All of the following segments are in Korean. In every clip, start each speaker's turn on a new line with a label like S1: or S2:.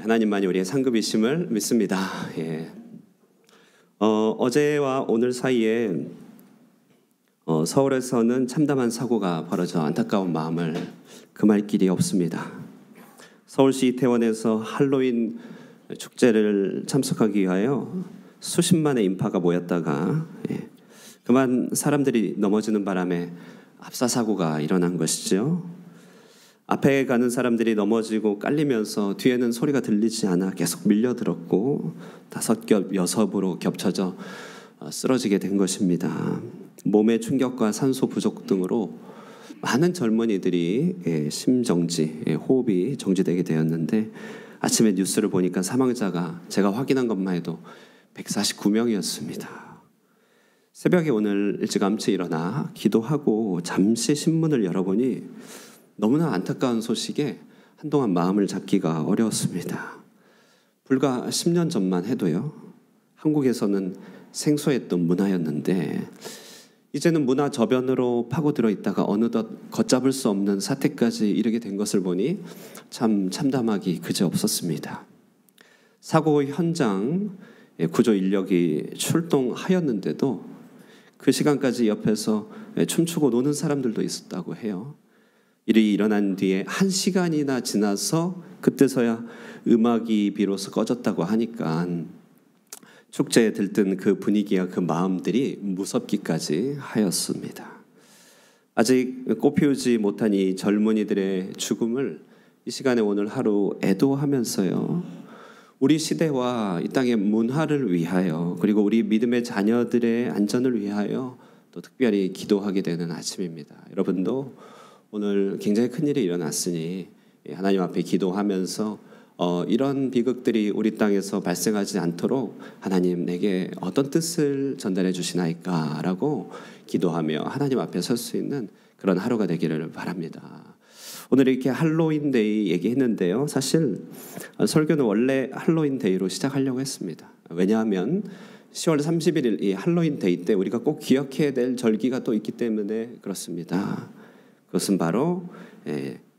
S1: 하나님만이 우리의 상급이심을 믿습니다. 어제와 오늘 사이에 서울에서는 참담한 사고가 벌어져 안타까운 마음을 금할 길이 없습니다. 서울시 이태원에서 할로윈 축제를 참석하기 위하여 수십만의 인파가 모였다가 그만 사람들이 넘어지는 바람에 압사사고가 일어난 것이죠. 앞에 가는 사람들이 넘어지고 깔리면서 뒤에는 소리가 들리지 않아 계속 밀려들었고 5겹 6으로 겹쳐져 쓰러지게 된 것입니다. 몸의 충격과 산소 부족 등으로 많은 젊은이들이 심정지, 호흡이 정지되게 되었는데 아침에 뉴스를 보니까 사망자가 제가 확인한 것만 해도 149명이었습니다. 새벽에 오늘 일찌감치 일어나 기도하고 잠시 신문을 열어보니 너무나 안타까운 소식에 한동안 마음을 잡기가 어려웠습니다. 불과 10년 전만 해도요, 한국에서는 생소했던 문화였는데 이제는 문화 저변으로 파고들어 있다가 어느덧 걷잡을 수 없는 사태까지 이르게 된 것을 보니 참 참담하기 그지없었습니다. 사고 현장 구조 인력이 출동하였는데도 그 시간까지 옆에서 춤추고 노는 사람들도 있었다고 해요. 일이 일어난 뒤에 1시간이나 지나서 그때서야 음악이 비로소 꺼졌다고 하니까 축제에 들뜬 그 분위기와 그 마음들이 무섭기까지 하였습니다. 아직 꽃피우지 못한 이 젊은이들의 죽음을 이 시간에 오늘 하루 애도하면서요, 우리 시대와 이 땅의 문화를 위하여 그리고 우리 믿음의 자녀들의 안전을 위하여 또 특별히 기도하게 되는 아침입니다. 여러분도 오늘 굉장히 큰일이 일어났으니 하나님 앞에 기도하면서 이런 비극들이 우리 땅에서 발생하지 않도록 하나님 내게 어떤 뜻을 전달해 주시나이까라고 기도하며 하나님 앞에 설 수 있는 그런 하루가 되기를 바랍니다. 오늘 이렇게 할로윈데이 얘기했는데요. 사실 설교는 원래 할로윈데이로 시작하려고 했습니다. 왜냐하면 10월 31일 이 할로윈데이 때 우리가 꼭 기억해야 될 절기가 또 있기 때문에 그렇습니다. 그것은 바로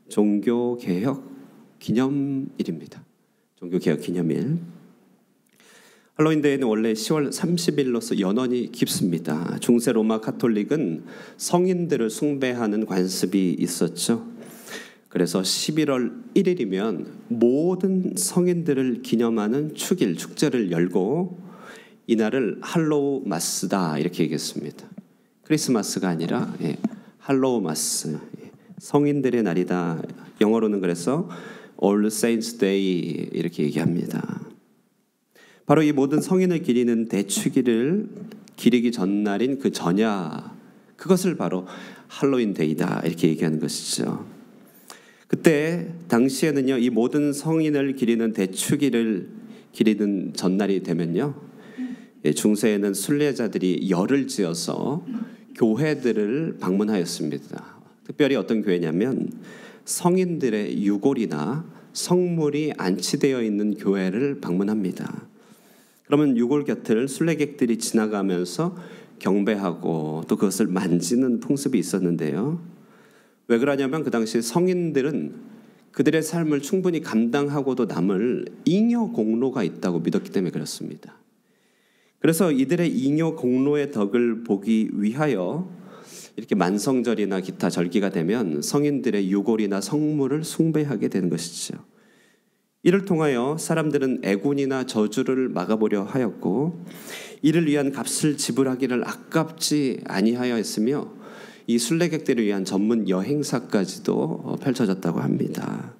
S1: 종교개혁 기념일입니다. 종교개혁 기념일. 할로윈데이는 원래 10월 30일로서 연원이 깊습니다. 중세 로마 카톨릭은 성인들을 숭배하는 관습이 있었죠. 그래서 11월 1일이면 모든 성인들을 기념하는 축일, 축제를 열고 이날을 할로우 마스다 이렇게 얘기했습니다. 크리스마스가 아니라 할로우마스, 성인들의 날이다. 영어로는 그래서 All Saints Day 이렇게 얘기합니다. 바로 이 모든 성인을 기리는 대축일을 기리기 전날인 그 전야, 그것을 바로 할로윈 데이다 이렇게 얘기하는 것이죠. 그때 당시에는요, 이 모든 성인을 기리는 대축일을 기리는 전날이 되면요, 중세에는 순례자들이 열을 지어서 교회들을 방문하였습니다. 특별히 어떤 교회냐면 성인들의 유골이나 성물이 안치되어 있는 교회를 방문합니다. 그러면 유골 곁을 순례객들이 지나가면서 경배하고 또 그것을 만지는 풍습이 있었는데요. 왜 그러냐면 그 당시 성인들은 그들의 삶을 충분히 감당하고도 남을 잉여 공로가 있다고 믿었기 때문에 그렇습니다. 그래서 이들의 잉여 공로의 덕을 보기 위하여 이렇게 만성절이나 기타 절기가 되면 성인들의 유골이나 성물을 숭배하게 되는 것이죠. 이를 통하여 사람들은 애군이나 저주를 막아보려 하였고 이를 위한 값을 지불하기를 아깝지 아니하여 했으며 이 순례객들을 위한 전문 여행사까지도 펼쳐졌다고 합니다.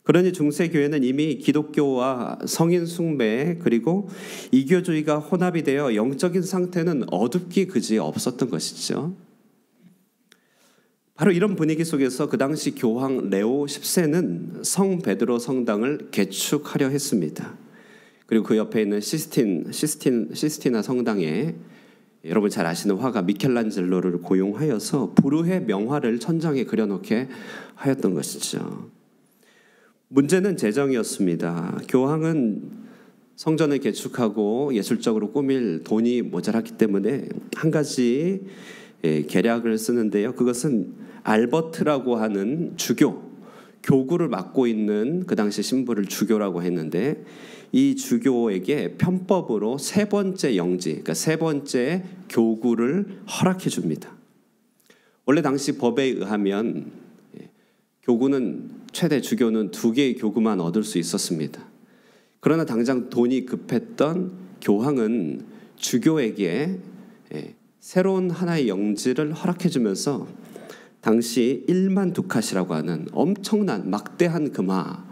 S1: 그러니 중세교회는 이미 기독교와 성인 숭배 그리고 이교주의가 혼합이 되어 영적인 상태는 어둡기 그지 없었던 것이죠. 바로 이런 분위기 속에서 그 당시 교황 레오 10세는 성 베드로 성당을 개축하려 했습니다. 그리고 그 옆에 있는 시스티나 성당에 여러분 잘 아시는 화가 미켈란젤로를 고용하여서 불후의 명화를 천장에 그려놓게 하였던 것이죠. 문제는 재정이었습니다. 교황은 성전을 개축하고 예술적으로 꾸밀 돈이 모자랐기 때문에 한 가지 계략을 쓰는데요. 그것은 알버트라고 하는 주교, 교구를 맡고 있는 그 당시 신부를 주교라고 했는데 이 주교에게 편법으로 세 번째 영지, 그러니까 세 번째 교구를 허락해 줍니다. 원래 당시 법에 의하면 교구는 최대 주교는 2개의 교구만 얻을 수 있었습니다. 그러나 당장 돈이 급했던 교황은 주교에게 새로운 하나의 영지를 허락해 주면서 당시 1만 두카시라고 하는 엄청난 막대한 금화,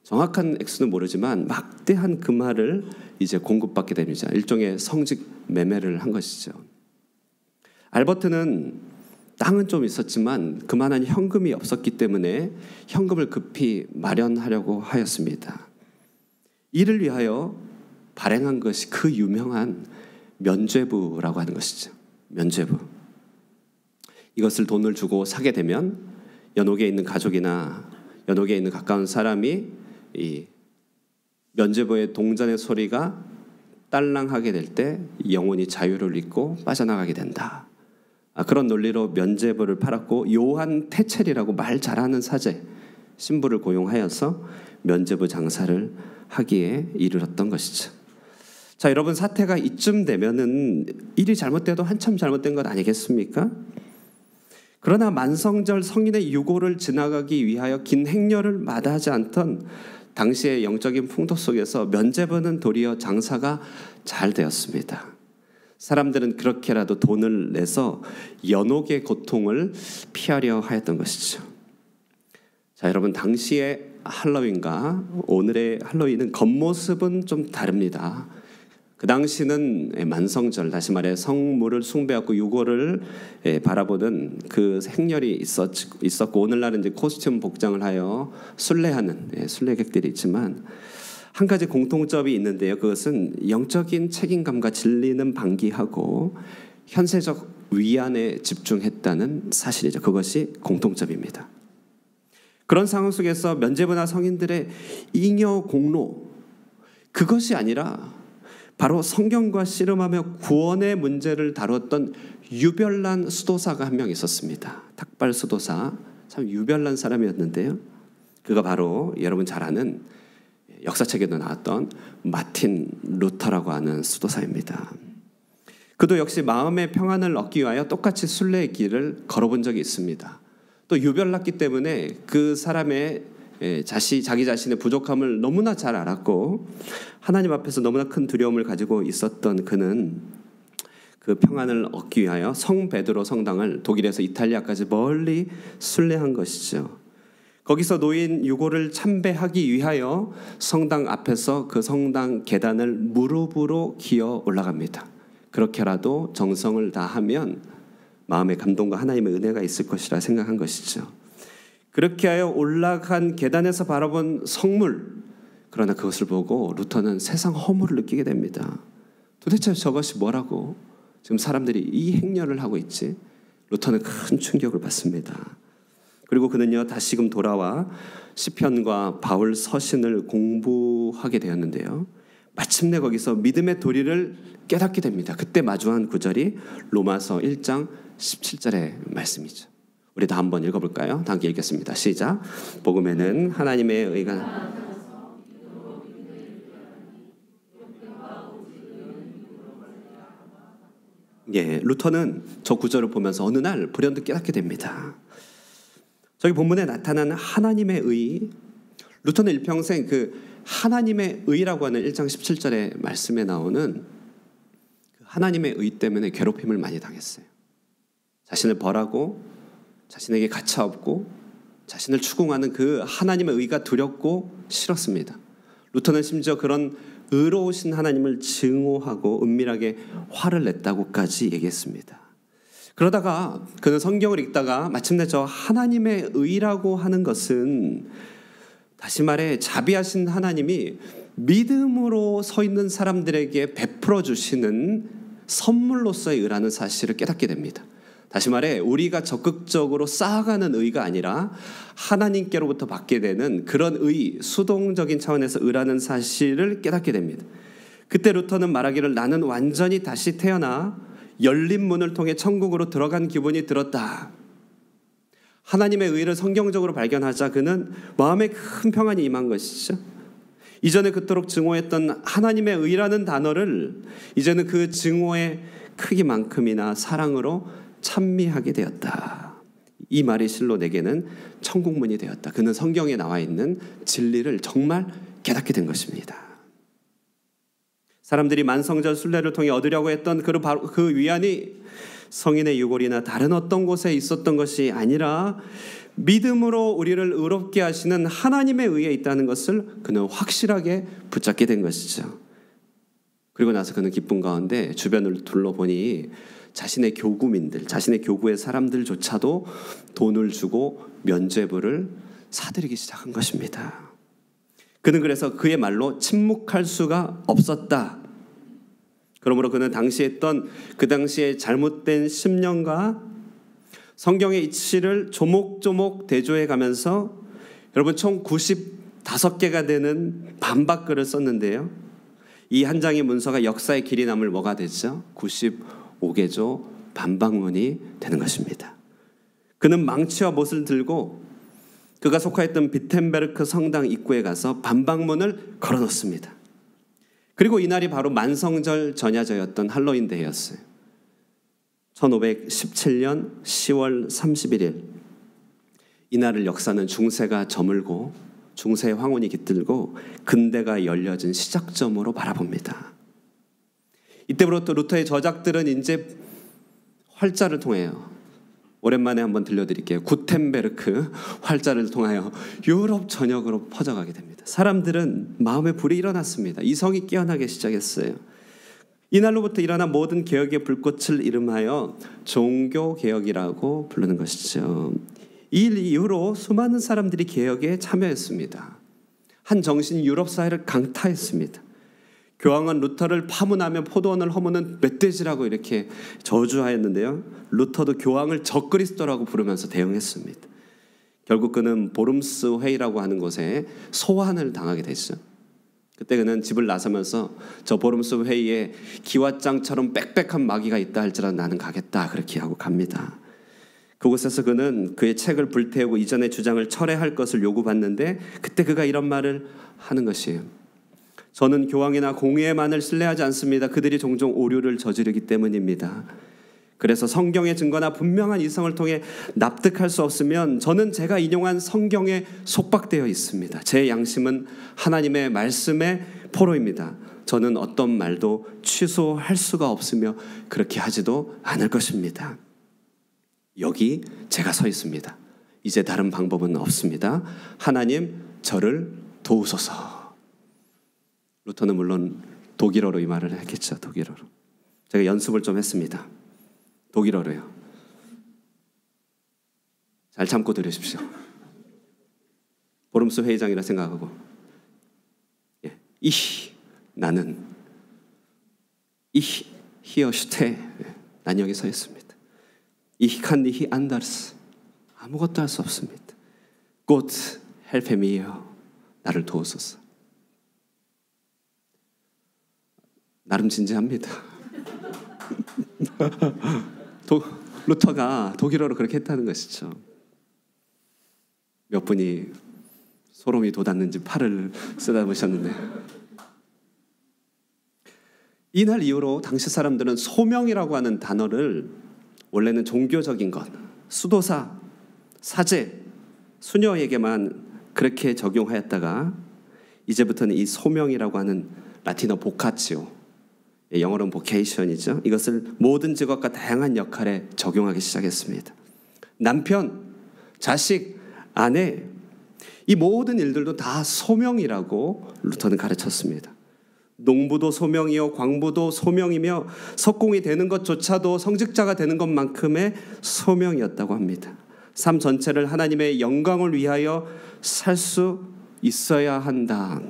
S1: 정확한 액수는 모르지만 막대한 금화를 이제 공급받게 됩니다. 일종의 성직 매매를 한 것이죠. 알버트는 땅은 좀 있었지만 그만한 현금이 없었기 때문에 현금을 급히 마련하려고 하였습니다. 이를 위하여 발행한 것이 그 유명한 면죄부라고 하는 것이죠. 면죄부. 이것을 돈을 주고 사게 되면 연옥에 있는 가족이나 연옥에 있는 가까운 사람이 이 면죄부의 동전의 소리가 딸랑하게 될 때 영혼이 자유를 잊고 빠져나가게 된다. 그런 논리로 면죄부를 팔았고 요한 테첼이라고 말 잘하는 사제 신부를 고용하여서 면죄부 장사를 하기에 이르렀던 것이죠. 자, 여러분, 사태가 이쯤 되면은 일이 잘못돼도 한참 잘못된 것 아니겠습니까? 그러나 만성절 성인의 유고를 지나가기 위하여 긴 행렬을 마다하지 않던 당시의 영적인 풍토 속에서 면죄부는 도리어 장사가 잘 되었습니다. 사람들은 그렇게라도 돈을 내서 연옥의 고통을 피하려 하였던 것이죠. 자, 여러분, 당시의 할로윈과 오늘의 할로윈은 겉모습은 좀 다릅니다. 그 당시는 만성절, 다시 말해 성물을 숭배하고 유고를 바라보는 그 행렬이 있었고 오늘날은 이제 코스튬 복장을 하여 순례하는 순례객들이 있지만 한 가지 공통점이 있는데요. 그것은 영적인 책임감과 진리는 방기하고 현세적 위안에 집중했다는 사실이죠. 그것이 공통점입니다. 그런 상황 속에서 면죄부나 성인들의 잉여 공로, 그것이 아니라 바로 성경과 씨름하며 구원의 문제를 다뤘던 유별난 수도사가 한 명 있었습니다. 탁발 수도사, 참 유별난 사람이었는데요. 그가 바로 여러분 잘 아는 역사책에도 나왔던 마틴 루터라고 하는 수도사입니다. 그도 역시 마음의 평안을 얻기 위하여 똑같이 순례의 길을 걸어본 적이 있습니다. 또 유별났기 때문에 그 사람의 자기 자신의 부족함을 너무나 잘 알았고 하나님 앞에서 너무나 큰 두려움을 가지고 있었던 그는 그 평안을 얻기 위하여 성 베드로 성당을 독일에서 이탈리아까지 멀리 순례한 것이죠. 거기서 놓인 유고를 참배하기 위하여 성당 앞에서 그 성당 계단을 무릎으로 기어 올라갑니다. 그렇게라도 정성을 다하면 마음의 감동과 하나님의 은혜가 있을 것이라 생각한 것이죠. 그렇게 하여 올라간 계단에서 바라본 성물, 그러나 그것을 보고 루터는 세상 허물을 느끼게 됩니다. 도대체 저것이 뭐라고 지금 사람들이 이 행렬을 하고 있지? 루터는 큰 충격을 받습니다. 그리고 그는요 다시금 돌아와 시편과 바울 서신을 공부하게 되었는데요. 마침내 거기서 믿음의 도리를 깨닫게 됩니다. 그때 마주한 구절이 로마서 1장 17절의 말씀이죠. 우리 다 한번 읽어볼까요? 다 함께 읽겠습니다. 시작. 복음에는 하나님의 의가 루터는 저 구절을 보면서 어느 날 불현듯 깨닫게 됩니다. 저기 본문에 나타난 하나님의 의, 루터는 일평생 그 하나님의 의라고 하는 1장 17절의 말씀에 나오는 그 하나님의 의 때문에 괴롭힘을 많이 당했어요. 자신을 벌하고 자신에게 가차없고 자신을 추궁하는 그 하나님의 의가 두렵고 싫었습니다. 루터는 심지어 그런 의로우신 하나님을 증오하고 은밀하게 화를 냈다고까지 얘기했습니다. 그러다가 그는 성경을 읽다가 마침내 저 하나님의 의라고 하는 것은 다시 말해 자비하신 하나님이 믿음으로 서 있는 사람들에게 베풀어 주시는 선물로서의 의라는 사실을 깨닫게 됩니다. 다시 말해 우리가 적극적으로 쌓아가는 의가 아니라 하나님께로부터 받게 되는 그런 의, 수동적인 차원에서 의라는 사실을 깨닫게 됩니다. 그때 루터는 말하기를 나는 완전히 다시 태어나 열린 문을 통해 천국으로 들어간 기분이 들었다. 하나님의 의를 성경적으로 발견하자 그는 마음에 큰 평안이 임한 것이죠. 이전에 그토록 증오했던 하나님의 의라는 단어를 이제는 그 증오의 크기만큼이나 사랑으로 찬미하게 되었다. 이 말이 실로 내게는 천국문이 되었다. 그는 성경에 나와 있는 진리를 정말 깨닫게 된 것입니다. 사람들이 만성절 순례를 통해 얻으려고 했던 그 위안이 성인의 유골이나 다른 어떤 곳에 있었던 것이 아니라 믿음으로 우리를 의롭게 하시는 하나님의 의에 있다는 것을 그는 확실하게 붙잡게 된 것이죠. 그리고 나서 그는 기쁨 가운데 주변을 둘러보니 자신의 교구민들, 자신의 교구의 사람들조차도 돈을 주고 면죄부를 사드리기 시작한 것입니다. 그는 그래서 그의 말로 침묵할 수가 없었다. 그러므로 그는 그 당시에 잘못된 심령과 성경의 이치를 조목조목 대조해 가면서 여러분 총 95개가 되는 반박글을 썼는데요. 이 한 장의 문서가 역사의 길이 남을 뭐가 되죠? 95개조 반박문이 되는 것입니다. 그는 망치와 못을 들고 그가 속하였던 비텐베르크 성당 입구에 가서 반박문을 걸어놓습니다. 그리고 이날이 바로 만성절 전야제였던 할로윈 데이였어요. 1517년 10월 31일 이날을 역사는 중세가 저물고 중세의 황혼이 깃들고 근대가 열려진 시작점으로 바라봅니다. 이때부터 루터의 저작들은 이제 활자를 통해요. 오랜만에 한번 들려드릴게요. 구텐베르크 활자를 통하여 유럽 전역으로 퍼져가게 됩니다. 사람들은 마음에 불이 일어났습니다. 이성이 깨어나기 시작했어요. 이날로부터 일어난 모든 개혁의 불꽃을 이름하여 종교개혁이라고 부르는 것이죠. 이 일 이후로 수많은 사람들이 개혁에 참여했습니다. 한 정신이 유럽 사회를 강타했습니다. 교황은 루터를 파문하며 포도원을 허무는 멧돼지라고 이렇게 저주하였는데요. 루터도 교황을 적그리스도라고 부르면서 대응했습니다. 결국 그는 보름스 회의라고 하는 곳에 소환을 당하게 됐죠. 그때 그는 집을 나서면서 저 보름스 회의에 기왓장처럼 빽빽한 마귀가 있다 할지라도 나는 가겠다 그렇게 하고 갑니다. 그곳에서 그는 그의 책을 불태우고 이전의 주장을 철회할 것을 요구받는데 그때 그가 이런 말을 하는 것이에요. 저는 교황이나 공의회만을 신뢰하지 않습니다. 그들이 종종 오류를 저지르기 때문입니다. 그래서 성경의 증거나 분명한 이성을 통해 납득할 수 없으면 저는 제가 인용한 성경에 속박되어 있습니다. 제 양심은 하나님의 말씀의 포로입니다. 저는 어떤 말도 취소할 수가 없으며 그렇게 하지도 않을 것입니다. 여기 제가 서 있습니다. 이제 다른 방법은 없습니다. 하나님 저를 도우소서. 루터는 물론 독일어로 이 말을 했겠죠. 독일어로. 제가 연습을 좀 했습니다. 독일어로요. 잘 참고 들으십시오. 보름스 회의장이라 생각하고 나는 히어 슈테 난 여기 서 있습니다. Ich kann nicht anders. 아무것도 할 수 없습니다. Gott helfe mir. 나를 도우소서. 나름 진지합니다. 루터가 독일어로 그렇게 했다는 것이죠. 몇 분이 소름이 돋았는지 팔을 쓰다보셨는데 이날 이후로 당시 사람들은 소명이라고 하는 단어를 원래는 종교적인 것, 수도사, 사제, 수녀에게만 그렇게 적용하였다가 이제부터는 이 소명이라고 하는 라틴어 보카치오, 영어로는 보케이션이죠. 이것을 모든 직업과 다양한 역할에 적용하기 시작했습니다. 남편, 자식, 아내 이 모든 일들도 다 소명이라고 루터는 가르쳤습니다. 농부도 소명이요 광부도 소명이며 석공이 되는 것조차도 성직자가 되는 것만큼의 소명이었다고 합니다. 삶 전체를 하나님의 영광을 위하여 살 수 있어야 한다.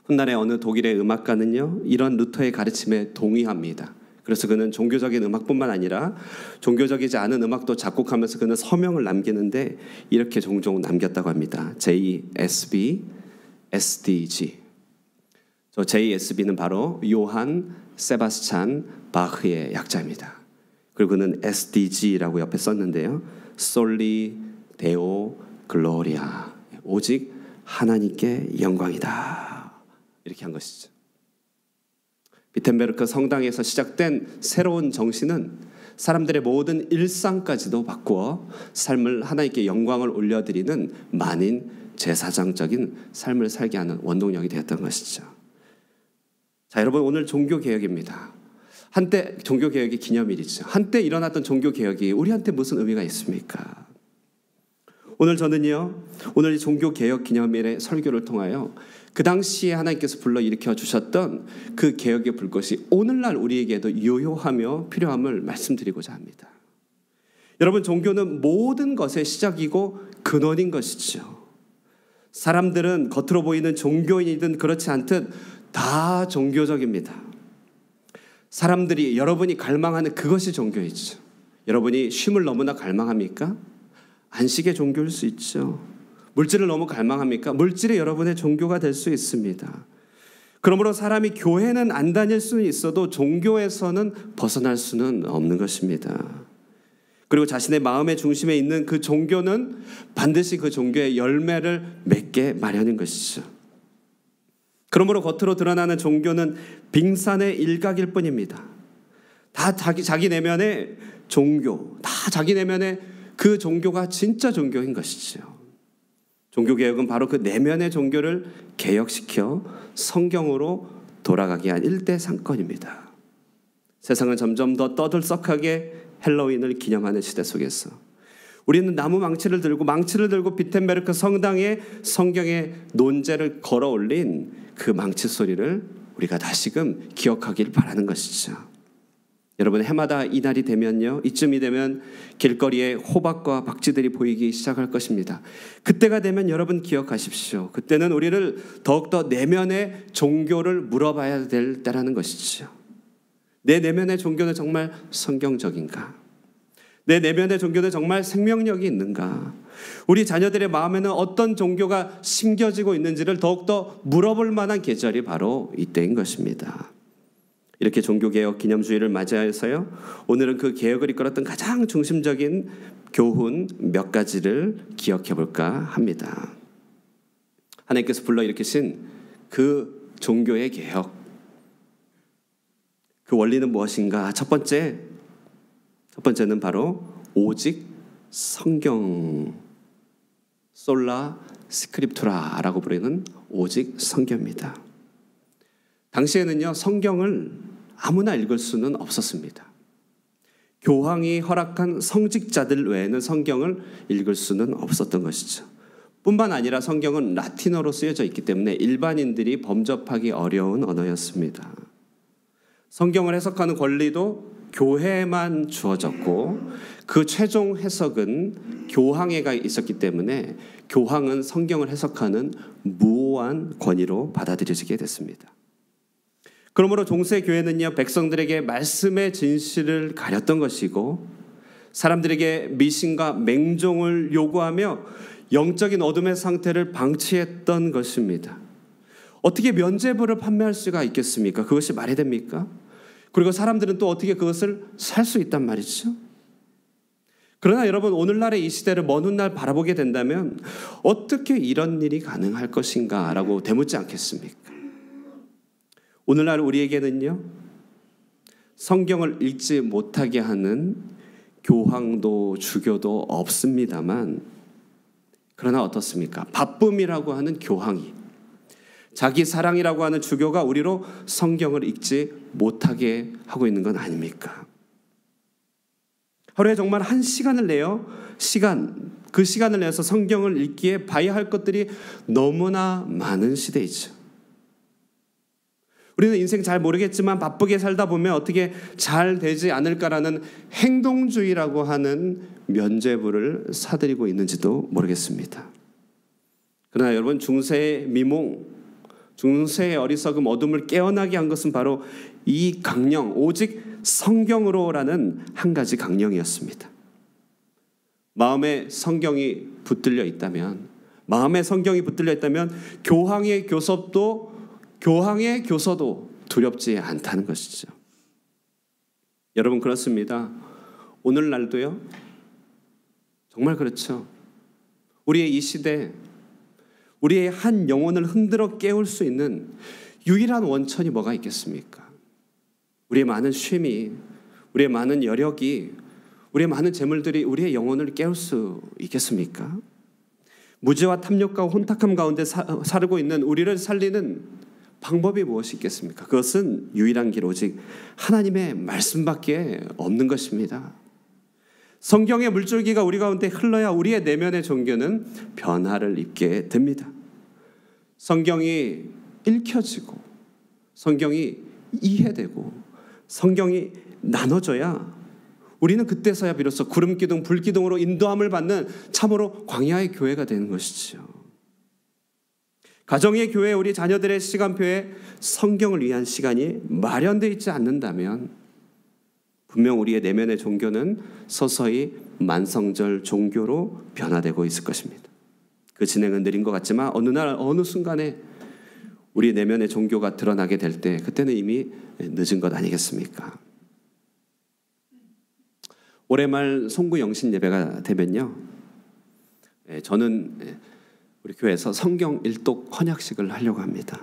S1: 훗날의 어느 독일의 음악가는요 이런 루터의 가르침에 동의합니다. 그래서 그는 종교적인 음악뿐만 아니라 종교적이지 않은 음악도 작곡하면서 그는 서명을 남기는데 이렇게 종종 남겼다고 합니다. JSB, SDG. 저 JSB는 바로 요한 세바스찬 바흐의 약자입니다. 그리고 그는 SDG라고 옆에 썼는데요. 솔리 데오 글로리아, 오직 하나님께 영광이다. 이렇게 한 것이죠. 비텐베르크 성당에서 시작된 새로운 정신은 사람들의 모든 일상까지도 바꾸어 삶을 하나님께 영광을 올려드리는 만인 제사장적인 삶을 살게 하는 원동력이 되었던 것이죠. 자, 여러분, 오늘 종교개혁입니다. 한때 종교개혁의 기념일이죠. 한때 일어났던 종교개혁이 우리한테 무슨 의미가 있습니까? 오늘 저는요, 오늘 이 종교개혁 기념일의 설교를 통하여 그 당시에 하나님께서 불러일으켜 주셨던 그 개혁의 불꽃이 오늘날 우리에게도 유효하며 필요함을 말씀드리고자 합니다. 여러분, 종교는 모든 것의 시작이고 근원인 것이죠. 사람들은 겉으로 보이는 종교인이든 그렇지 않든 다 종교적입니다. 사람들이, 여러분이 갈망하는 그것이 종교이죠. 여러분이 쉼을 너무나 갈망합니까? 안식의 종교일 수 있죠. 물질을 너무 갈망합니까? 물질이 여러분의 종교가 될 수 있습니다. 그러므로 사람이 교회는 안 다닐 수는 있어도 종교에서는 벗어날 수는 없는 것입니다. 그리고 자신의 마음의 중심에 있는 그 종교는 반드시 그 종교의 열매를 맺게 마련인 것이죠. 그러므로 겉으로 드러나는 종교는 빙산의 일각일 뿐입니다. 다 자기 내면의 종교, 다 자기 내면의 그 종교가 진짜 종교인 것이죠. 종교개혁은 바로 그 내면의 종교를 개혁시켜 성경으로 돌아가게 한 일대상권입니다. 세상은 점점 더 떠들썩하게 헬로윈을 기념하는 시대 속에서 우리는 나무 망치를 들고 비텐베르크 성당에 성경의 논제를 걸어 올린 그 망치 소리를 우리가 다시금 기억하길 바라는 것이죠. 여러분, 해마다 이날이 되면요, 이쯤이 되면 길거리에 호박과 박쥐들이 보이기 시작할 것입니다. 그때가 되면 여러분 기억하십시오. 그때는 우리를 더욱더 내면의 종교를 물어봐야 될 때라는 것이죠. 내 내면의 종교는 정말 성경적인가? 내 내면의 종교는 정말 생명력이 있는가? 우리 자녀들의 마음에는 어떤 종교가 심겨지고 있는지를 더욱더 물어볼 만한 계절이 바로 이때인 것입니다. 이렇게 종교개혁 기념주의를 맞이해서요, 오늘은 그 개혁을 이끌었던 가장 중심적인 교훈 몇 가지를 기억해 볼까 합니다. 하나님께서 불러일으키신 그 종교의 개혁, 그 원리는 무엇인가? 첫 번째는 바로 오직 성경, 솔라 스크립투라라고 부르는 오직 성경입니다. 당시에는요, 성경을 아무나 읽을 수는 없었습니다. 교황이 허락한 성직자들 외에는 성경을 읽을 수는 없었던 것이죠. 뿐만 아니라 성경은 라틴어로 쓰여져 있기 때문에 일반인들이 범접하기 어려운 언어였습니다. 성경을 해석하는 권리도 교회에만 주어졌고 그 최종 해석은 교황에게 있었기 때문에 교황은 성경을 해석하는 무오한 권위로 받아들여지게 됐습니다. 그러므로 종세 교회는요, 백성들에게 말씀의 진실을 가렸던 것이고 사람들에게 미신과 맹종을 요구하며 영적인 어둠의 상태를 방치했던 것입니다. 어떻게 면죄부를 판매할 수가 있겠습니까? 그것이 말이 됩니까? 그리고 사람들은 또 어떻게 그것을 살 수 있단 말이죠? 그러나 여러분, 오늘날의 이 시대를 먼 훗날 바라보게 된다면 어떻게 이런 일이 가능할 것인가 라고 되묻지 않겠습니까? 오늘날 우리에게는요, 성경을 읽지 못하게 하는 교황도 주교도 없습니다만, 그러나 어떻습니까? 바쁨이라고 하는 교황이, 자기 사랑이라고 하는 주교가 우리로 성경을 읽지 못하게 하고 있는 건 아닙니까? 하루에 정말 한 시간을 내어 그 시간을 내서 성경을 읽기에 봐야 할 것들이 너무나 많은 시대이죠. 우리는 인생 잘 모르겠지만 바쁘게 살다 보면 어떻게 잘 되지 않을까라는 행동주의라고 하는 면죄부를 사들이고 있는지도 모르겠습니다. 그러나 여러분, 중세의 미몽, 중세의 어리석음, 어둠을 깨어나게 한 것은 바로 이 강령, 오직 성경으로라는 한 가지 강령이었습니다. 마음에 성경이 붙들려 있다면, 교황의 교서도 두렵지 않다는 것이죠. 여러분, 그렇습니다. 오늘날도요, 정말 그렇죠. 우리의 이 시대, 우리의 한 영혼을 흔들어 깨울 수 있는 유일한 원천이 뭐가 있겠습니까? 우리의 많은 쉼이, 우리의 많은 여력이, 우리의 많은 재물들이 우리의 영혼을 깨울 수 있겠습니까? 무지와 탐욕과 혼탁함 가운데 살고 있는 우리를 살리는 방법이 무엇이 있겠습니까? 그것은 유일한 길 오직 하나님의 말씀밖에 없는 것입니다. 성경의 물줄기가 우리 가운데 흘러야 우리의 내면의 종교는 변화를 입게 됩니다. 성경이 읽혀지고 성경이 이해되고 성경이 나눠져야 우리는 그때서야 비로소 구름기둥 불기둥으로 인도함을 받는 참으로 광야의 교회가 되는 것이죠. 가정의 교회, 우리 자녀들의 시간표에 성경을 위한 시간이 마련되어 있지 않는다면 분명 우리의 내면의 종교는 서서히 만성절 종교로 변화되고 있을 것입니다. 그 진행은 느린 것 같지만 어느 날 어느 순간에 우리 내면의 종교가 드러나게 될 때 그때는 이미 늦은 것 아니겠습니까? 올해 말 송구 영신 예배가 되면요, 저는 우리 교회에서 성경 일독 헌약식을 하려고 합니다.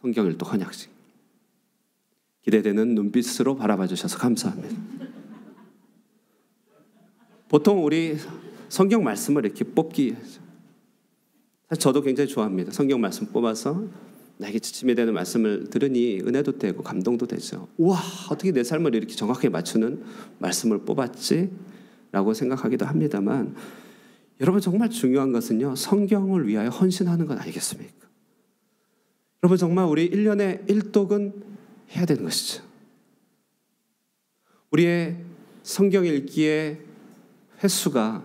S1: 성경 일독 헌약식. 기대되는 눈빛으로 바라봐 주셔서 감사합니다. 보통 우리 성경 말씀을 이렇게 뽑기, 사실 저도 굉장히 좋아합니다. 성경 말씀 뽑아서 나에게 지침이 되는 말씀을 들으니 은혜도 되고 감동도 되죠. 우와, 어떻게 내 삶을 이렇게 정확하게 맞추는 말씀을 뽑았지? 라고 생각하기도 합니다만, 여러분 정말 중요한 것은요, 성경을 위하여 헌신하는 것 아니겠습니까? 여러분 정말 우리 1년에 1독은 해야 되는 것이죠. 우리의 성경 읽기의 횟수가,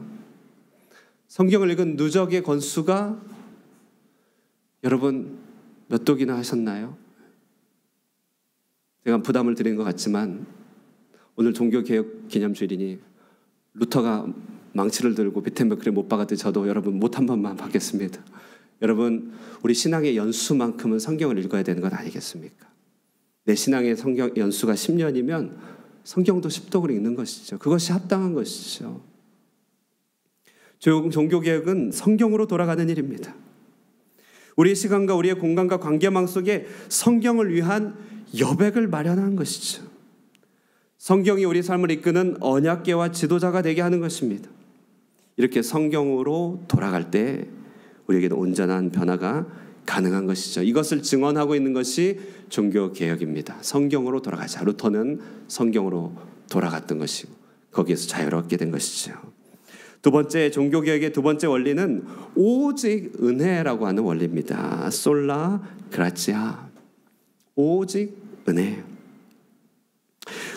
S1: 성경을 읽은 누적의 건수가 여러분 몇 독이나 하셨나요? 제가 부담을 드리는 것 같지만 오늘 종교개혁 기념주일이니 루터가 망치를 들고 비텐베크를 못 박았듯이 저도 여러분 못 한 번만 받겠습니다. 여러분 우리 신앙의 연수만큼은 성경을 읽어야 되는 것 아니겠습니까? 내 신앙의 성경 연수가 10년이면 성경도 10독을 읽는 것이죠. 그것이 합당한 것이죠. 종교개혁은 성경으로 돌아가는 일입니다. 우리의 시간과 우리의 공간과 관계망 속에 성경을 위한 여백을 마련한 것이죠. 성경이 우리 삶을 이끄는 언약궤와 지도자가 되게 하는 것입니다. 이렇게 성경으로 돌아갈 때 우리에게는 온전한 변화가 가능한 것이죠. 이것을 증언하고 있는 것이 종교개혁입니다. 성경으로 돌아가자. 루터는 성경으로 돌아갔던 것이고 거기에서 자유를 얻게 된 것이죠. 두 번째, 종교개혁의 두 번째 원리는 오직 은혜라고 하는 원리입니다. 솔라 그라치아, 오직 은혜.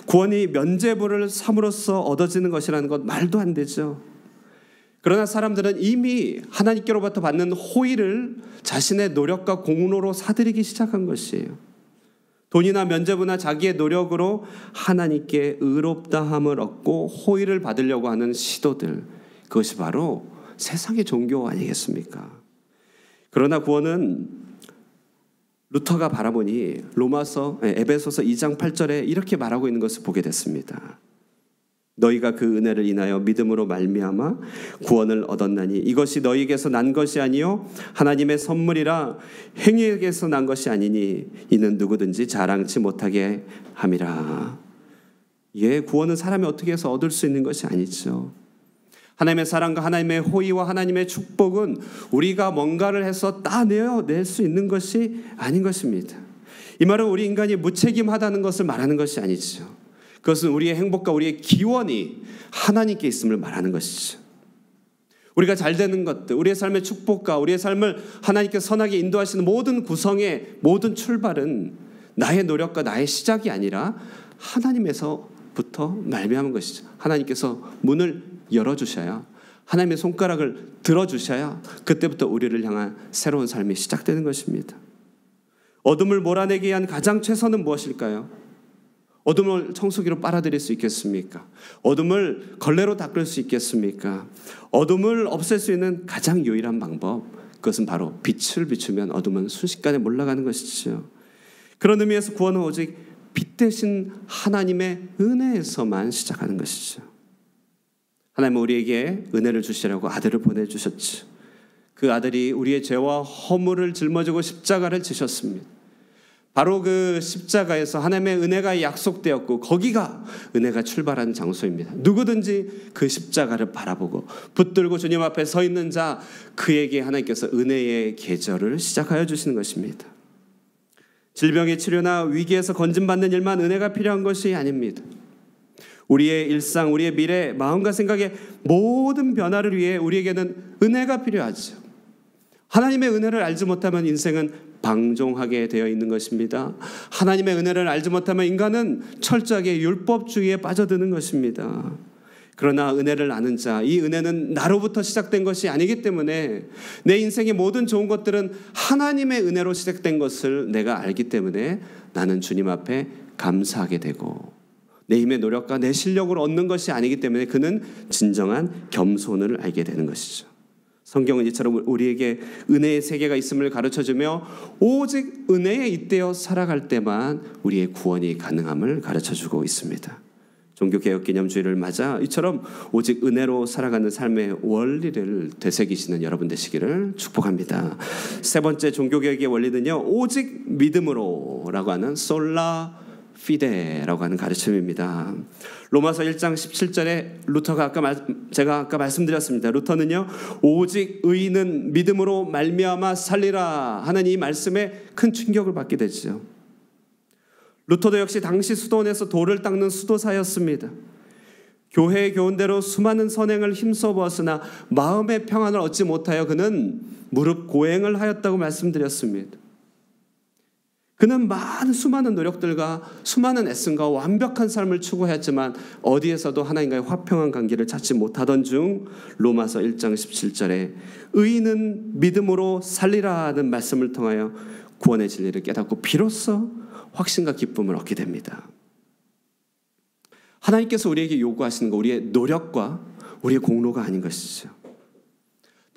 S1: 구원이 면죄부를 삼으로써 얻어지는 것이라는 것 말도 안 되죠. 그러나 사람들은 이미 하나님께로부터 받는 호의를 자신의 노력과 공로로 사들이기 시작한 것이에요. 돈이나 면죄부나 자기의 노력으로 하나님께 의롭다함을 얻고 호의를 받으려고 하는 시도들, 그것이 바로 세상의 종교 아니겠습니까? 그러나 구원은 루터가 바라보니 에베소서 2장 8절에 이렇게 말하고 있는 것을 보게 됐습니다. 너희가 그 은혜를 인하여 믿음으로 말미암아 구원을 얻었나니 이것이 너희에게서 난 것이 아니요 하나님의 선물이라 행위에게서 난 것이 아니니 이는 누구든지 자랑치 못하게 함이라. 구원은 사람이 어떻게 해서 얻을 수 있는 것이 아니죠. 하나님의 사랑과 하나님의 호의와 하나님의 축복은 우리가 뭔가를 해서 따내어낼 수 있는 것이 아닌 것입니다. 이 말은 우리 인간이 무책임하다는 것을 말하는 것이 아니죠. 그것은 우리의 행복과 우리의 기원이 하나님께 있음을 말하는 것이죠. 우리가 잘 되는 것들, 우리의 삶의 축복과 우리의 삶을 하나님께 선하게 인도하시는 모든 구성의 모든 출발은 나의 노력과 나의 시작이 아니라 하나님에서부터 말미암은 것이죠. 하나님께서 문을 열어주셔야, 하나님의 손가락을 들어주셔야 그때부터 우리를 향한 새로운 삶이 시작되는 것입니다. 어둠을 몰아내기 위한 가장 최선은 무엇일까요? 어둠을 청소기로 빨아들일 수 있겠습니까? 어둠을 걸레로 닦을 수 있겠습니까? 어둠을 없앨 수 있는 가장 유일한 방법, 그것은 바로 빛을 비추면 어둠은 순식간에 몰라가는 것이죠. 그런 의미에서 구원은 오직 빛 대신 하나님의 은혜에서만 시작하는 것이죠. 하나님은 우리에게 은혜를 주시라고 아들을 보내주셨죠. 그 아들이 우리의 죄와 허물을 짊어지고 십자가를 지셨습니다. 바로 그 십자가에서 하나님의 은혜가 약속되었고 거기가 은혜가 출발하는 장소입니다. 누구든지 그 십자가를 바라보고 붙들고 주님 앞에 서 있는 자, 그에게 하나님께서 은혜의 계절을 시작하여 주시는 것입니다. 질병의 치료나 위기에서 건진받는 일만 은혜가 필요한 것이 아닙니다. 우리의 일상, 우리의 미래, 마음과 생각의 모든 변화를 위해 우리에게는 은혜가 필요하죠. 하나님의 은혜를 알지 못하면 인생은 방종하게 되어 있는 것입니다. 하나님의 은혜를 알지 못하면 인간은 철저하게 율법주의에 빠져드는 것입니다. 그러나 은혜를 아는 자, 이 은혜는 나로부터 시작된 것이 아니기 때문에 내 인생의 모든 좋은 것들은 하나님의 은혜로 시작된 것을 내가 알기 때문에 나는 주님 앞에 감사하게 되고, 내 힘의 노력과 내 실력으로 얻는 것이 아니기 때문에 그는 진정한 겸손을 알게 되는 것이죠. 성경은 이처럼 우리에게 은혜의 세계가 있음을 가르쳐주며 오직 은혜에 잇대어 살아갈 때만 우리의 구원이 가능함을 가르쳐주고 있습니다. 종교개혁기념주의를 맞아 이처럼 오직 은혜로 살아가는 삶의 원리를 되새기시는 여러분 되시기를 축복합니다. 세 번째 종교개혁의 원리는요, 오직 믿음으로라고 하는 솔라 피데라고 하는 가르침입니다. 로마서 1장 17절에 루터가 제가 아까 말씀드렸습니다. 루터는요, 오직 의인은 믿음으로 말미암아 살리라 하는 이 말씀에 큰 충격을 받게 되죠. 루터도 역시 당시 수도원에서 돌을 닦는 수도사였습니다. 교회의 교훈대로 수많은 선행을 힘써 보았으나 마음의 평안을 얻지 못하여 그는 무릎 고행을 하였다고 말씀드렸습니다. 그는 수많은 노력들과 수많은 애씀과 완벽한 삶을 추구했지만 어디에서도 하나님과의 화평한 관계를 찾지 못하던 중 로마서 1장 17절에 의인은 믿음으로 살리라는 말씀을 통하여 구원의 진리를 깨닫고 비로소 확신과 기쁨을 얻게 됩니다. 하나님께서 우리에게 요구하시는 거 우리의 노력과 우리의 공로가 아닌 것이죠.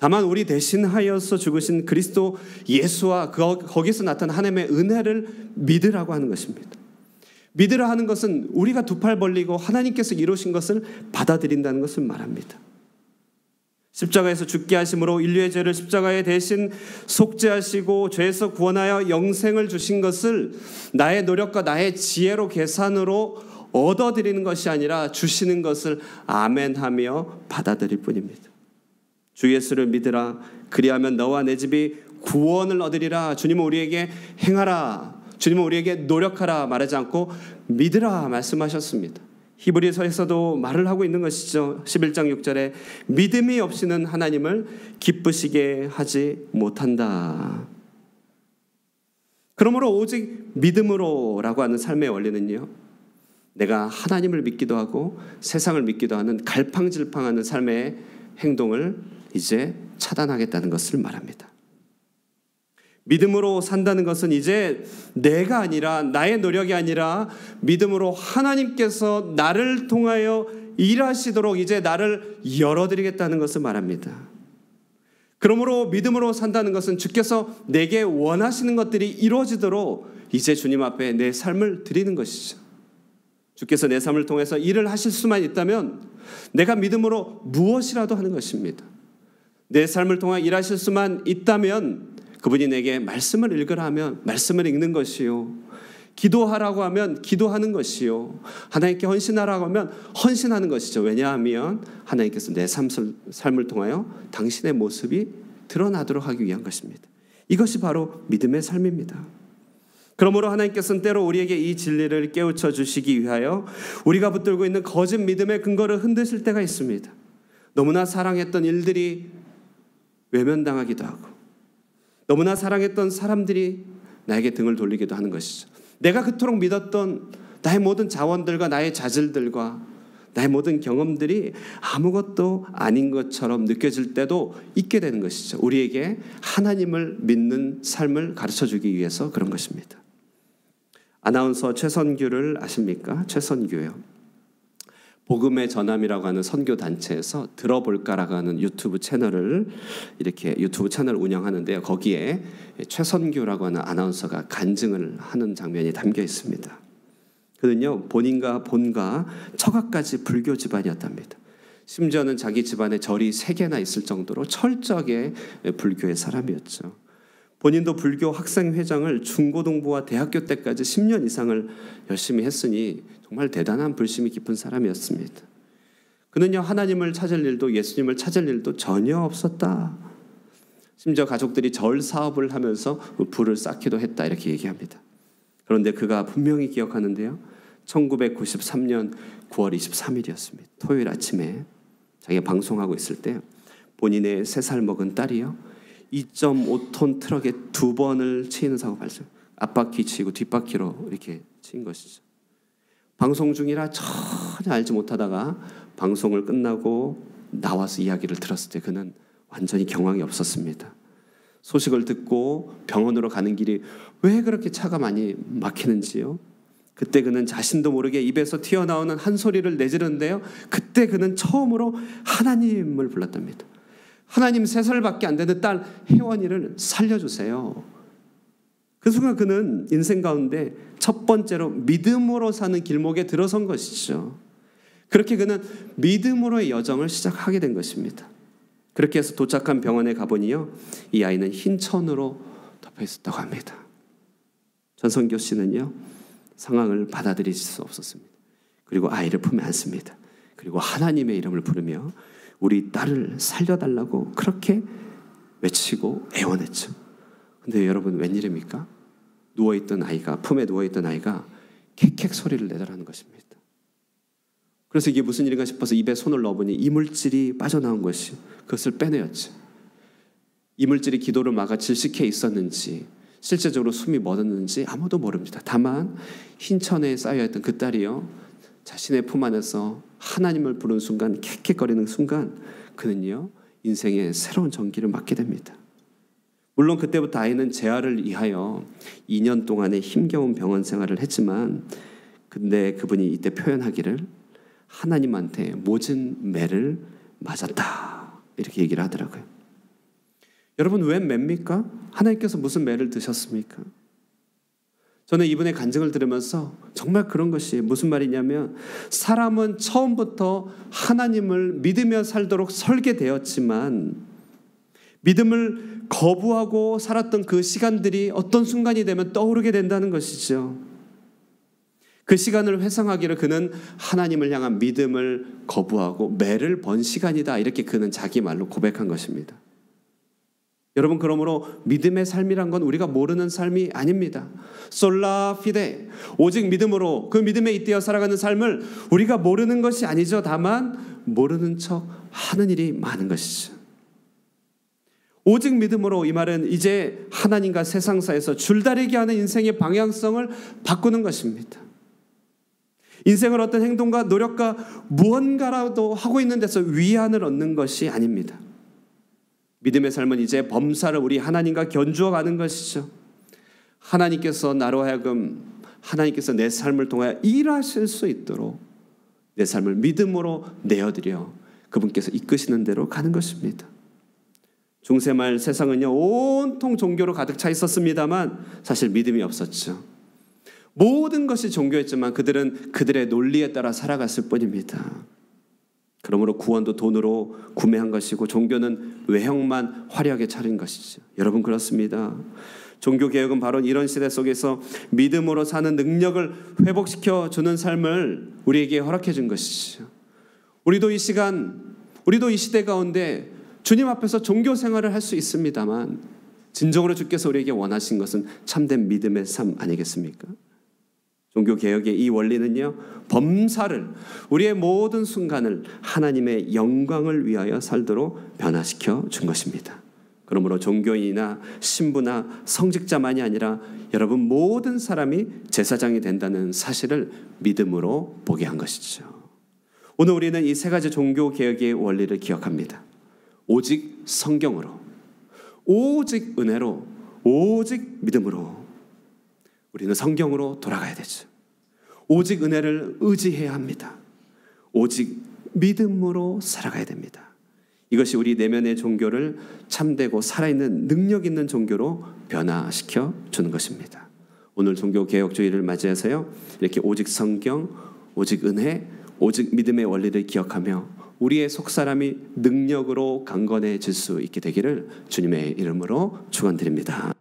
S1: 다만 우리 대신하여서 죽으신 그리스도 예수와 거기서 나타난 하나님의 은혜를 믿으라고 하는 것입니다. 믿으라 하는 것은 우리가 두 팔 벌리고 하나님께서 이루신 것을 받아들인다는 것을 말합니다. 십자가에서 죽게 하심으로 인류의 죄를 십자가에 대신 속죄하시고 죄에서 구원하여 영생을 주신 것을 나의 노력과 나의 지혜로 계산으로 얻어들이는 것이 아니라 주시는 것을 아멘하며 받아들일 뿐입니다. 주 예수를 믿으라. 그리하면 너와 내 집이 구원을 얻으리라. 주님은 우리에게 행하라, 주님은 우리에게 노력하라 말하지 않고 믿으라 말씀하셨습니다. 히브리서에서도 말을 하고 있는 것이죠. 11장 6절에 믿음이 없이는 하나님을 기쁘시게 하지 못한다. 그러므로 오직 믿음으로라고 하는 삶의 원리는요, 내가 하나님을 믿기도 하고 세상을 믿기도 하는 갈팡질팡하는 삶의 행동을 이제 차단하겠다는 것을 말합니다. 믿음으로 산다는 것은 이제 내가 아니라, 나의 노력이 아니라 믿음으로 하나님께서 나를 통하여 일하시도록 이제 나를 열어드리겠다는 것을 말합니다. 그러므로 믿음으로 산다는 것은 주께서 내게 원하시는 것들이 이루어지도록 이제 주님 앞에 내 삶을 드리는 것이죠. 주께서 내 삶을 통해서 일을 하실 수만 있다면 내가 믿음으로 무엇이라도 하는 것입니다. 내 삶을 통해 일하실 수만 있다면 그분이 내게 말씀을 읽으라 하면 말씀을 읽는 것이요, 기도하라고 하면 기도하는 것이요, 하나님께 헌신하라고 하면 헌신하는 것이죠. 왜냐하면 하나님께서 내 삶을 통하여 당신의 모습이 드러나도록 하기 위한 것입니다. 이것이 바로 믿음의 삶입니다. 그러므로 하나님께서는 때로 우리에게 이 진리를 깨우쳐 주시기 위하여 우리가 붙들고 있는 거짓 믿음의 근거를 흔드실 때가 있습니다. 너무나 사랑했던 일들이 외면당하기도 하고, 너무나 사랑했던 사람들이 나에게 등을 돌리기도 하는 것이죠. 내가 그토록 믿었던 나의 모든 자원들과 나의 자질들과 나의 모든 경험들이 아무것도 아닌 것처럼 느껴질 때도 있게 되는 것이죠. 우리에게 하나님을 믿는 삶을 가르쳐주기 위해서 그런 것입니다. 아나운서 최선규를 아십니까? 최선규요. 복음의 전함이라고 하는 선교단체에서 들어볼까라고 하는 유튜브 채널을 운영하는데요. 거기에 최선규라고 하는 아나운서가 간증을 하는 장면이 담겨 있습니다. 그는요, 본인과 본가 처가까지 불교 집안이었답니다. 심지어는 자기 집안에 절이 3개나 있을 정도로 철저하게 불교의 사람이었죠. 본인도 불교 학생회장을 중고등부와 대학교 때까지 10년 이상을 열심히 했으니 정말 대단한 불심이 깊은 사람이었습니다. 그는요, 하나님을 찾을 일도 예수님을 찾을 일도 전혀 없었다. 심지어 가족들이 절 사업을 하면서 부를 쌓기도 했다, 이렇게 얘기합니다. 그런데 그가 분명히 기억하는데요, 1993년 9월 23일이었습니다. 토요일 아침에 자기가 방송하고 있을 때 본인의 3살 먹은 딸이요, 2.5톤 트럭에 2번을 치이는 사고 발생. 앞바퀴 치고 뒷바퀴로 이렇게 치인 것이죠. 방송 중이라 전혀 알지 못하다가 방송을 끝나고 나와서 이야기를 들었을 때 그는 완전히 경황이 없었습니다. 소식을 듣고 병원으로 가는 길이 왜 그렇게 차가 많이 막히는지요. 그때 그는 자신도 모르게 입에서 튀어나오는 한 소리를 내지르는데요, 그때 그는 처음으로 하나님을 불렀답니다. 하나님, 3살밖에 안 되는 딸 혜원이를 살려주세요. 그 순간 그는 인생 가운데 첫 번째로 믿음으로 사는 길목에 들어선 것이죠. 그렇게 그는 믿음으로의 여정을 시작하게 된 것입니다. 그렇게 해서 도착한 병원에 가보니요, 이 아이는 흰 천으로 덮여 있었다고 합니다. 전성교 씨는요, 상황을 받아들일 수 없었습니다. 그리고 아이를 품에 안습니다. 그리고 하나님의 이름을 부르며 우리 딸을 살려달라고 그렇게 외치고 애원했죠. 근데 여러분, 웬일입니까? 누워있던 아이가, 품에 누워있던 아이가 캑캑 소리를 내더라는 것입니다. 그래서 이게 무슨 일인가 싶어서 입에 손을 넣어보니 이물질이 빠져나온 것이, 그것을 빼내었죠. 이물질이 기도를 막아 질식해 있었는지 실제적으로 숨이 멎었는지 아무도 모릅니다. 다만 흰 천에 쌓여있던 그 딸이요, 자신의 품 안에서 하나님을 부른 순간, 캑캑거리는 순간 그는요, 인생의 새로운 전기를 맞게 됩니다. 물론 그때부터 아이는 재활을 위하여 2년 동안의 힘겨운 병원 생활을 했지만, 근데 그분이 이때 표현하기를 하나님한테 모진 매를 맞았다, 이렇게 얘기를 하더라고요. 여러분, 웬 매입니까? 하나님께서 무슨 매를 드셨습니까? 저는 이분의 간증을 들으면서 정말 그런 것이 무슨 말이냐면, 사람은 처음부터 하나님을 믿으며 살도록 설계되었지만 믿음을 거부하고 살았던 그 시간들이 어떤 순간이 되면 떠오르게 된다는 것이죠. 그 시간을 회상하기를 그는 하나님을 향한 믿음을 거부하고 매를 번 시간이다, 이렇게 그는 자기 말로 고백한 것입니다. 여러분, 그러므로 믿음의 삶이란 건 우리가 모르는 삶이 아닙니다. 솔라 피데, 오직 믿음으로 그 믿음에 잇대어 살아가는 삶을 우리가 모르는 것이 아니죠. 다만 모르는 척 하는 일이 많은 것이죠. 오직 믿음으로, 이 말은 이제 하나님과 세상사에서 줄다리기 하는 인생의 방향성을 바꾸는 것입니다. 인생을 어떤 행동과 노력과 무언가라도 하고 있는 데서 위안을 얻는 것이 아닙니다. 믿음의 삶은 이제 범사를 우리 하나님과 견주어 가는 것이죠. 하나님께서 나로 하여금, 하나님께서 내 삶을 통하여 일하실 수 있도록 내 삶을 믿음으로 내어드려 그분께서 이끄시는 대로 가는 것입니다. 중세말 세상은요, 온통 종교로 가득 차 있었습니다만 사실 믿음이 없었죠. 모든 것이 종교였지만 그들은 그들의 논리에 따라 살아갔을 뿐입니다. 그러므로 구원도 돈으로 구매한 것이고 종교는 외형만 화려하게 차린 것이죠. 여러분, 그렇습니다. 종교개혁은 바로 이런 시대 속에서 믿음으로 사는 능력을 회복시켜 주는 삶을 우리에게 허락해 준 것이죠. 우리도 이 시대 가운데 주님 앞에서 종교 생활을 할 수 있습니다만 진정으로 주께서 우리에게 원하신 것은 참된 믿음의 삶 아니겠습니까? 종교개혁의 이 원리는요, 범사를, 우리의 모든 순간을 하나님의 영광을 위하여 살도록 변화시켜 준 것입니다. 그러므로 종교인이나 신부나 성직자만이 아니라 여러분 모든 사람이 제사장이 된다는 사실을 믿음으로 보게 한 것이죠. 오늘 우리는 이 3가지 종교개혁의 원리를 기억합니다. 오직 성경으로, 오직 은혜로, 오직 믿음으로. 우리는 성경으로 돌아가야 되죠. 오직 은혜를 의지해야 합니다. 오직 믿음으로 살아가야 됩니다. 이것이 우리 내면의 종교를 참되고 살아있는 능력 있는 종교로 변화시켜 주는 것입니다. 오늘 종교개혁주의를 맞이해서요, 이렇게 오직 성경, 오직 은혜, 오직 믿음의 원리를 기억하며 우리의 속사람이 능력으로 강건해질 수 있게 되기를 주님의 이름으로 축원드립니다.